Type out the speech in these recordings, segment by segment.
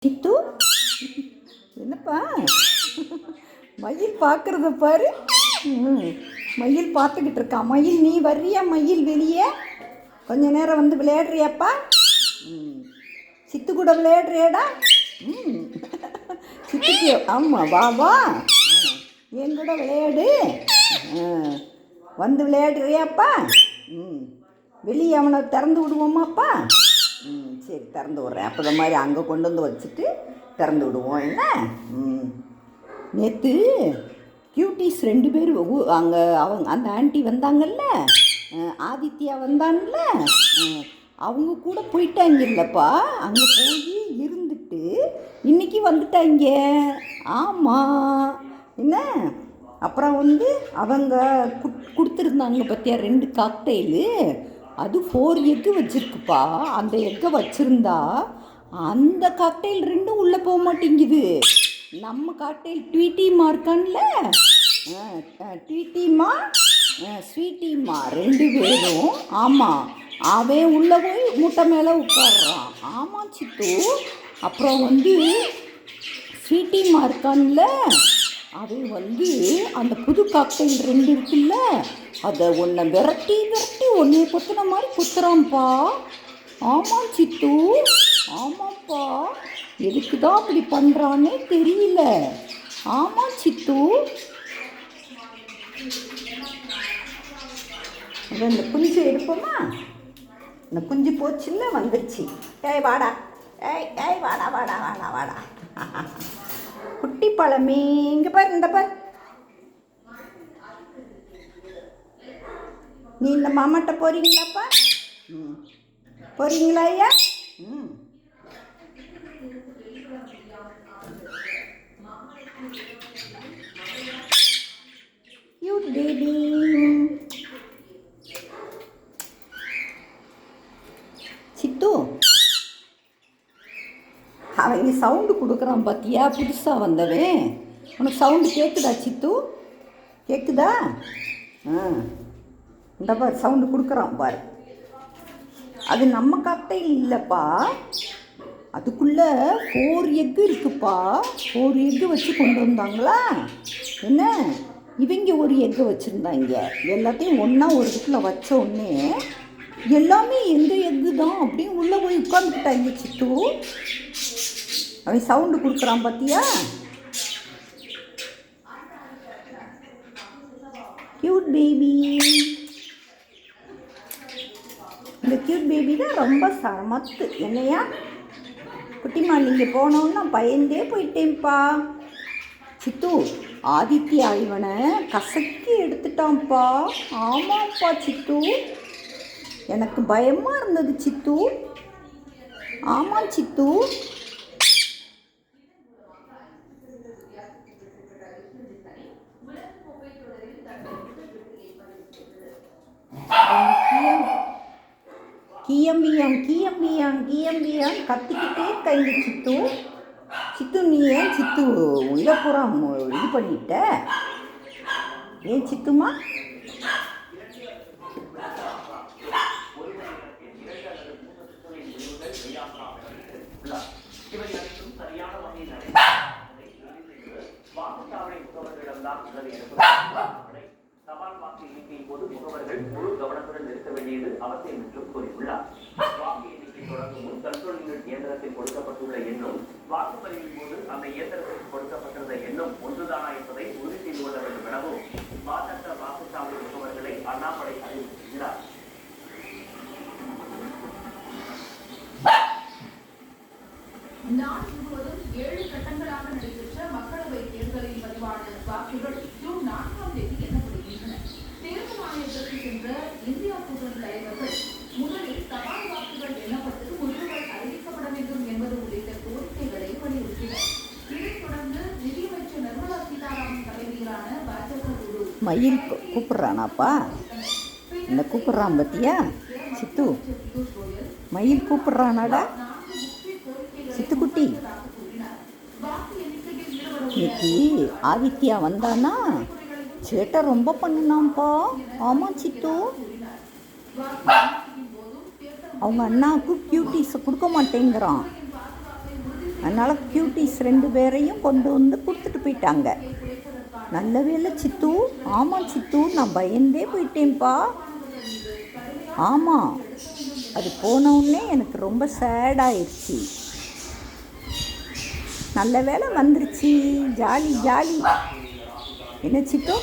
சித்து, என்னப்பா மயில் பார்க்குறத பாரு. மயில் பார்த்துக்கிட்டு இருக்கா. மயில், நீ வர்றியா மயில் வெளியே? கொஞ்ச நேரம் வந்து விளையாடுறியாப்பா? சித்து கூட விளையாடுறியாடா? சித்துக்கு ஆமாம், வா வா, என் கூட விளையாடு. வந்து விளையாடுறியாப்பா? வெளியே அவனை திறந்து விடுவோமாப்பா? சரி, திறந்து விட்றேன். அப்போ இந்த மாதிரி அங்கே கொண்டு வந்து வச்சுட்டு திறந்து விடுவோம். என்ன நேற்று கியூட்டிஸ் 2 பேர் அங்கே அந்த ஆண்டி வந்தாங்கல்ல, ஆதித்யா வந்தாங்கல்ல, அவங்க கூட போயிட்டாங்க இல்லைப்பா. அங்கே போய் இருந்துட்டு இன்றைக்கி வந்துட்டாங்க. ஆமாம், என்ன அப்புறம் வந்து அவங்க கொடுத்துருந்தாங்க பார்த்தியா 2 காக்டெயிலு. அது 4 எக்கு வச்சுருக்குப்பா. அந்த எக்கை வச்சுருந்தா அந்த காக்டெயில் 2 உள்ளே போக மாட்டேங்குது. நம்ம காக்டெயில் ட்வீட்டிமா இருக்கான்ல, ட்வீட்டிமா ஸ்வீட்டிமா 2 பேரும். ஆமாம், அவன் உள்ளே போய் மூட்டை மேலே உட்காடுறான். ஆமாம் சித்து. அப்புறம் வந்து ஸ்வீட்டிமா இருக்கான்ல, அவன் வந்து அந்த புது காக்டெயில் 2 இருக்குல்ல, அதை ஒன்றை விரட்டி ஒன்றை குத்துன மாதிரி குத்துறான்ப்பா. ஆமாம் சித்து, ஆமாப்பா. எதுக்கு தான் அப்படி பண்ணுறான்னே தெரியல. ஆமாம் சித்து. இந்த குஞ்சு எடுப்போமா? இந்த குஞ்சு போச்சுல்ல, வந்துருச்சு. ஏய் வாடா, ஏய் வாடா வாடா வாடா வாடா. குட்டி பழமே, இங்கே பாரு, இந்த பாரு. நீ இந்த மாமாட்ட போகிறீங்களாப்பா? போகிறீங்களா ஐயா? Cute baby. சித்து, அவங்க சவுண்டு கொடுக்குறான் பார்த்தியா, புதுசாக வந்தவன். உனக்கு சவுண்டு கேட்குதா சித்து? கேட்குதா? இந்த பாரு, சவுண்டு கொடுக்குறான் பாரு. அது நம்ம காக்டெயில் இல்லைப்பா. அதுக்குள்ளே 4 எக்கு இருக்குப்பா. 4 எக்கு வச்சு கொண்டு வந்தாங்களா என்ன. இவங்க ஒரு எக்கு வச்சுருந்தாங்க. எல்லாத்தையும் ஒன்றா ஒரு இடத்துல வச்ச உடனே எல்லாமே எந்த எக்கு தான் அப்படின்னு உள்ளே போய் உட்காந்துக்கிட்டாங்க சித்து. அவன் சவுண்டு கொடுக்குறான் பார்த்தியா. Cute baby. இந்த கியூட் பேபி தான் ரொம்ப சமத்து. என்னையா குட்டிமா, நீங்கள் போனோன்னா பயந்தே போயிட்டேன்ப்பா. சித்து, ஆதித்யா இவனை கசக்கி எடுத்துட்டான்ப்பா. ஆமாப்பா சித்து, எனக்கு பயமாக இருந்தது சித்து. ஆமாம் சித்து. கியம்பியான் கத்திக்கிட்டே கைங்க சித்து. சித்து, நீ ஏன் சித்து உள்ளே பூரா இது பண்ணிட்ட? ஏன் சித்துமா? தபால் வாக்கு எண்ணிக்கையின் போது முகவர்கள் முழு கவனத்துடன் இருக்க வேண்டியது அவசியம் என்றும் கூறியுள்ளார். வாக்கு எண்ணிக்கை தொடங்கும் முன் கண்ட்ரோல் யூனிட் இயந்திரத்தில் கொடுக்கப்பட்டுள்ள எண்ணும் வாக்குப்பதிவின் போது அந்த இயந்திரத்தில் கொடுக்கப்பட்டிருந்த எண்ணும் ஒன்றுதானா என்பதை உறுதி செய்து கொள்ள வேண்டும் எனவும் பாஜக வாக்குச்சாவடி முகவர்களை அண்ணாமலை அறிவுறுத்தியுள்ளார். நாடு முழுவதும் 7 கட்டங்களாக நடைபெற்ற மக்களவை தேர்தலில் பதிவான வாக்குகள் ஜூன் 4ஆம் தேதி எண்ணப்படுகின்றன. தேர்தல் ஆணையத்திற்கு சென்ற இந்தியா கூட்டணி தலைவர்கள் முதலில் தபால் வாக்குகள் எண்ணப்பட்டு முடிவுகள் அறிவிக்கப்பட வேண்டும் என்பது உள்ளிட்ட கோரிக்கைகளை வலியுறுத்தினர். இதைத் தொடர்ந்து நிதியமைச்சர் நிர்மலா சீதாராமன் தலைமையிலான பாஜக குழு மயில் கூப்பிட்றானாப்பா? என்ன கூப்பிட்றான் பத்தியா சித்து? மயில் கூப்பிட்றானாடா சித்துக்குட்டி. இன்னைக்கு ஆதித்யா வந்தானா சேட்டை ரொம்ப பண்ணினான்ப்பா. ஆமாம் சித்து. அவங்க அண்ணாவுக்கு கியூட்டிஸை கொடுக்க மாட்டேங்கிறான். அதனால் க்யூட்டீஸ் 2 பேரையும் கொண்டு வந்து கொடுத்துட்டு போயிட்டாங்க. நல்ல வேளை சித்து. ஆமாம் சித்து, நான் பயந்தே போயிட்டேன்ப்பா. ஆமாம், அது போனவுடனே எனக்கு ரொம்ப சேடாயிருச்சு. நல்ல வேளை வந்துருச்சு. Jolly jolly. என்ன சித்து?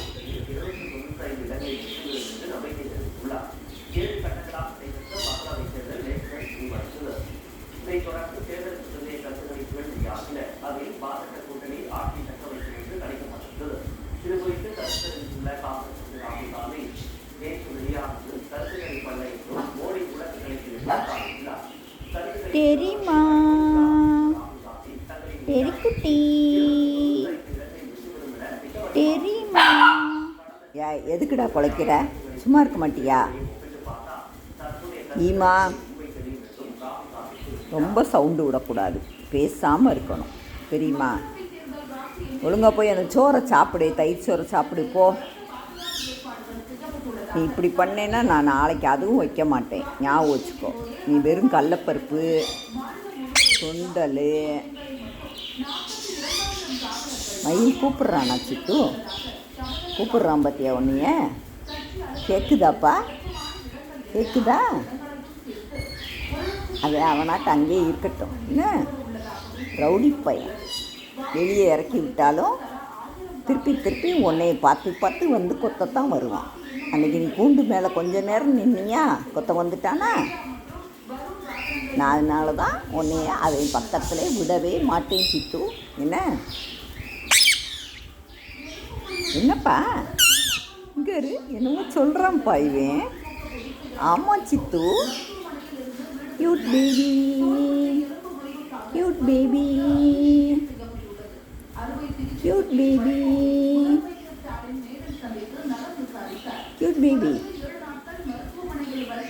இதைத் தொடர்ந்து தேர்தலுக்கு பிந்தைய கருத்துக்கணிப்புகள் வெளியாகின. அதில் பாஜக கூட்டணி ஆட்சி தக்க வைக்கும் என்று கணிக்கப்பட்டுள்ளது. இது குறித்து கருத்து தெரிவித்துள்ள காங்கிரஸ் ராகுல் காந்தி, நேற்று வெளியானது கருத்து கணிப்பல்ல என்றும் மோடி உலக கணிப்பில் தெரியுமா தெரிக்குட்டி தெரியுமா? எதுக்குடா குலைக்கிற? சும்மா இருக்க மாட்டியா? ஈமா, ரொம்ப சவுண்டு விடக்கூடாது, பேசாமல் இருக்கணும், தெரியுமா? ஒழுங்காக போய் அந்த சோறை சாப்பிடு, தயிர் சோறை சாப்பிடு போ. நீ இப்படி பண்ணேன்னா நான் நாளைக்கு அதுவும் வைக்க மாட்டேன், ஞாபகம் வச்சுக்கோ. நீ வெறும் கடலப்பருப்பு, சுண்டல். மயில் கூப்பிட்றானா சித்து? கூப்பிட்றான் பார்த்தியா உன்னைய? கேட்குதாப்பா? கேட்குதா? அது அவனாட்ட அங்கேயே இருக்கட்டும். என்ன ரவுடி பையன், வெளியே இறக்கி விட்டாலும் திருப்பி திருப்பி உன்னைய பார்த்து பார்த்து வந்து கொத்தத்தான் வருவான். அன்றைக்கி நீ கூண்டு மேலே கொஞ்ச நேரம் நின்னியா, கொத்த வந்துட்டானா? நான் அதனால தான் உன்னைய அதை பக்கத்தில் விடவே மாட்டேன் சித்து. என்னப்பா இங்கே இரு, என்னவோ சொல்கிறான்ப்பா இவன். ஆமாம் Siddhu, cute baby, cute baby, cute baby, cute baby.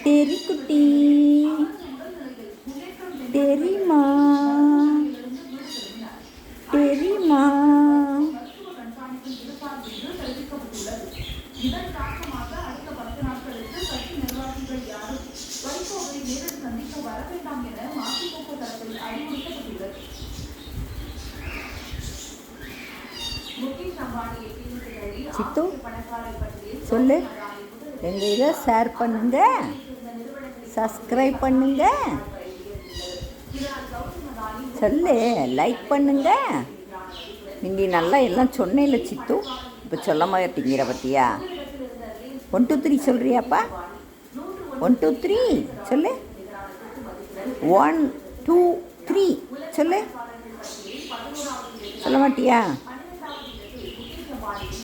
தெரிக்குட்டி, தெரியுமா தெரியுமா? இதன் காரணமாக அடுத்த 10 நாட்களுக்கு கட்சி நிர்வாகிகள் யாரும் வைகோவை நேரில் சந்திக்க வர வேண்டாம் என மதிமுக தரப்பில் அறிவுறுத்தப்பட்டுள்ளது. முகேஷ் அம்பானியை சித்து சொல்லு, எங்கள் இதை ஷேர் பண்ணுங்க, சப்ஸ்கிரைப் பண்ணுங்க, சொல்லு, லைக் பண்ணுங்க. நீ நல்லா எல்லாம் சொன்னேல சித்து, இப்போ சொல்ல மாட்டேங்கிற பற்றியா? 1 2 3 சொல்கிறியாப்பா? 1 2 3 சொல்லு. 1 2 3 சொல்லு. சொல்ல மாட்டியா?